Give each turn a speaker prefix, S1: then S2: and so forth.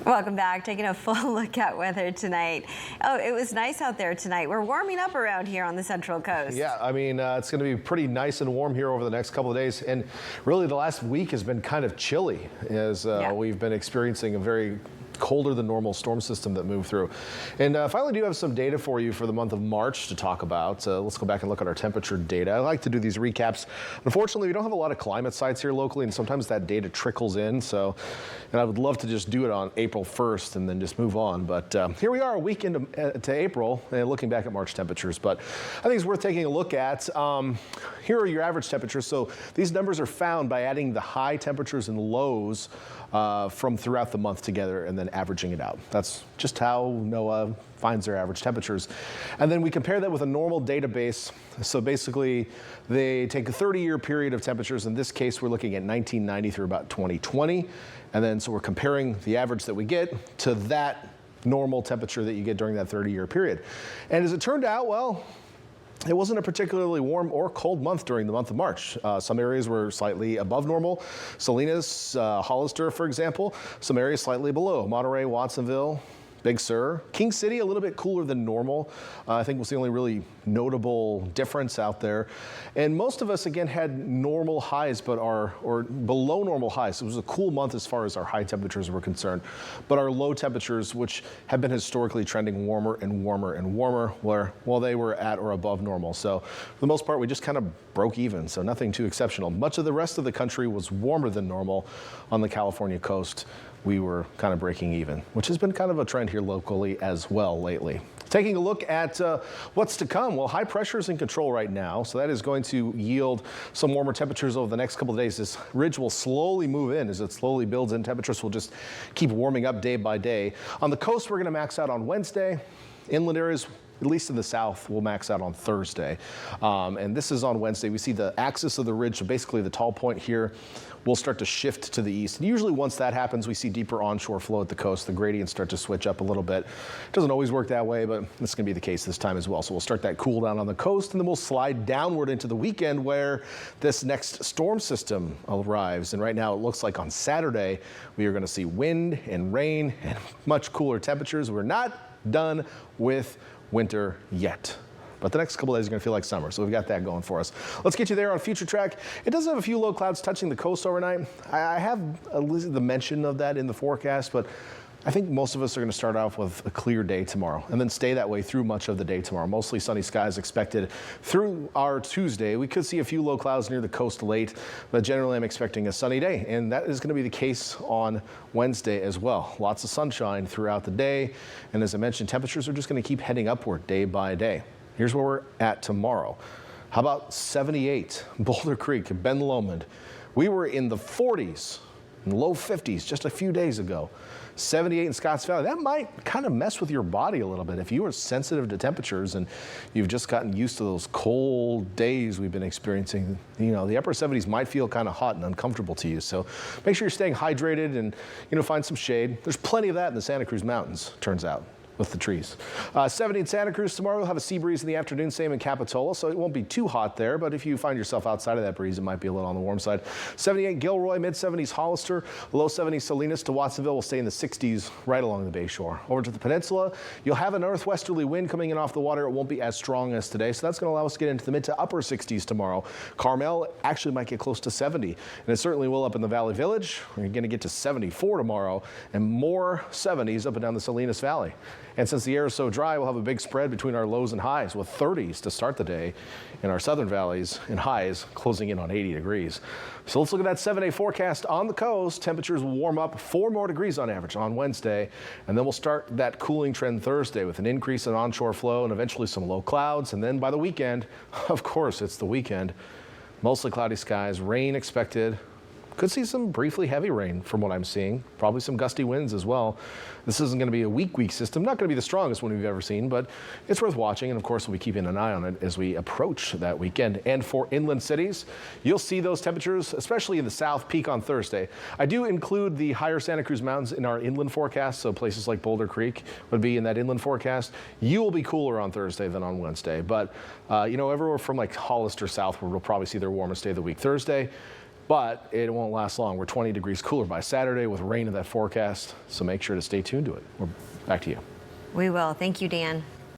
S1: Welcome back. Taking a full look at weather tonight. Oh, it was nice out there tonight. We're warming up around here on the Central Coast.
S2: Yeah, I mean, it's going to be pretty nice and warm here over the next couple of days. And really, the last week has been kind of chilly as we've been experiencing a very colder than normal storm system that moved through. And finally do have some data for you for the month of March to talk about. Let's go back and look at our temperature data. I like to do these recaps. Unfortunately, we don't have a lot of climate sites here locally, and sometimes that data trickles in. And I would love to just do it on April 1st and then just move on. But here we are a week into to April and looking back at March temperatures. But I think it's worth taking a look at. Here are your average temperatures. So these numbers are found by adding the high temperatures and lows from throughout the month together and then averaging it out. That's just how NOAA finds their average temperatures. And then we compare that with a normal database. So basically, they take a 30-year period of temperatures. In this case, we're looking at 1990 through about 2020. And then so we're comparing the average that we get to that normal temperature that you get during that 30-year period. And as it turned out, well, it wasn't a particularly warm or cold month during the month of March. Some areas were slightly above normal. Salinas, Hollister, for example. Some areas slightly below. Monterey, Watsonville, Big Sur. King City, a little bit cooler than normal. I think was the only really notable difference out there. And most of us, again, had normal highs, but or below normal highs. So it was a cool month as far as our high temperatures were concerned. But our low temperatures, which have been historically trending warmer and warmer and warmer, well, they were at or above normal. So for the most part, we just kind of broke even. So nothing too exceptional. Much of the rest of the country was warmer than normal. On the California coast, we were kind of breaking even, which has been kind of a trend here locally as well lately. Taking a look at what's to come. Well, high pressure is in control right now, so that is going to yield some warmer temperatures over the next couple of days. This ridge will slowly move in. As it slowly builds in, temperatures will just keep warming up day by day. On the coast, we're going to max out on Wednesday. Inland areas, at least in the south, will max out on Thursday. And this is on Wednesday. We see the axis of the ridge, so basically the tall point here, will start to shift to the east. And usually once that happens, we see deeper onshore flow at the coast. The gradients start to switch up a little bit. It doesn't always work that way, but it's going to be the case this time as well. So we'll start that cool down on the coast, and then we'll slide downward into the weekend where this next storm system arrives. And right now it looks like on Saturday, we are going to see wind and rain and much cooler temperatures. We're not done with winter yet. But the next couple of days are going to feel like summer, so we've got that going for us. Let's get you there on Future Track. It does have a few low clouds touching the coast overnight. I have the mention of that in the forecast, but I think most of us are going to start off with a clear day tomorrow and then stay that way through much of the day tomorrow. Mostly sunny skies expected through our Tuesday. We could see a few low clouds near the coast late, but generally I'm expecting a sunny day, and that is going to be the case on Wednesday as well. Lots of sunshine throughout the day, and as I mentioned, temperatures are just going to keep heading upward day by day. Here's where we're at tomorrow. How about 78, Boulder Creek, Ben Lomond. We were in the 40s and low 50s just a few days ago. 78 in Scotts Valley. That might kind of mess with your body a little bit. If you are sensitive to temperatures and you've just gotten used to those cold days we've been experiencing, you know, the upper 70s might feel kind of hot and uncomfortable to you. So make sure you're staying hydrated and, you know, find some shade. There's plenty of that in the Santa Cruz Mountains, turns out, with the trees. 70 in Santa Cruz tomorrow. We'll have a sea breeze in the afternoon, same in Capitola, so it won't be too hot there, but if you find yourself outside of that breeze, it might be a little on the warm side. 78 Gilroy, mid-70s Hollister, low 70s Salinas to Watsonville will stay in the 60s right along the Bay Shore. Over to the peninsula, you'll have a northwesterly wind coming in off the water. It won't be as strong as today, so that's going to allow us to get into the mid to upper 60s tomorrow. Carmel actually might get close to 70, and it certainly will up in the Valley Village. We're going to get to 74 tomorrow, and more 70s up and down the Salinas Valley. And since the air is so dry, we'll have a big spread between our lows and highs with 30s to start the day in our southern valleys and highs closing in on 80 degrees. So let's look at that 7-day forecast on the coast. Temperatures will warm up 4 more degrees on average on Wednesday, and then we'll start that cooling trend Thursday with an increase in onshore flow and eventually some low clouds. And then by the weekend, of course, it's the weekend, mostly cloudy skies, rain expected. Could see some briefly heavy rain from what I'm seeing. Probably some gusty winds as well. This isn't going to be a weak system. Not going to be the strongest one we've ever seen, but it's worth watching. And of course, we'll be keeping an eye on it as we approach that weekend. And for inland cities, you'll see those temperatures, especially in the south, peak on Thursday. I do include the higher Santa Cruz Mountains in our inland forecast. So places like Boulder Creek would be in that inland forecast. You will be cooler on Thursday than on Wednesday. But, you know, everywhere from like Hollister southward, we'll probably see their warmest day of the week. Thursday, but it won't last long. We're 20 degrees cooler by Saturday with rain in that forecast, so make sure to stay tuned to it. We're back to you.
S1: We will. Thank you, Dan.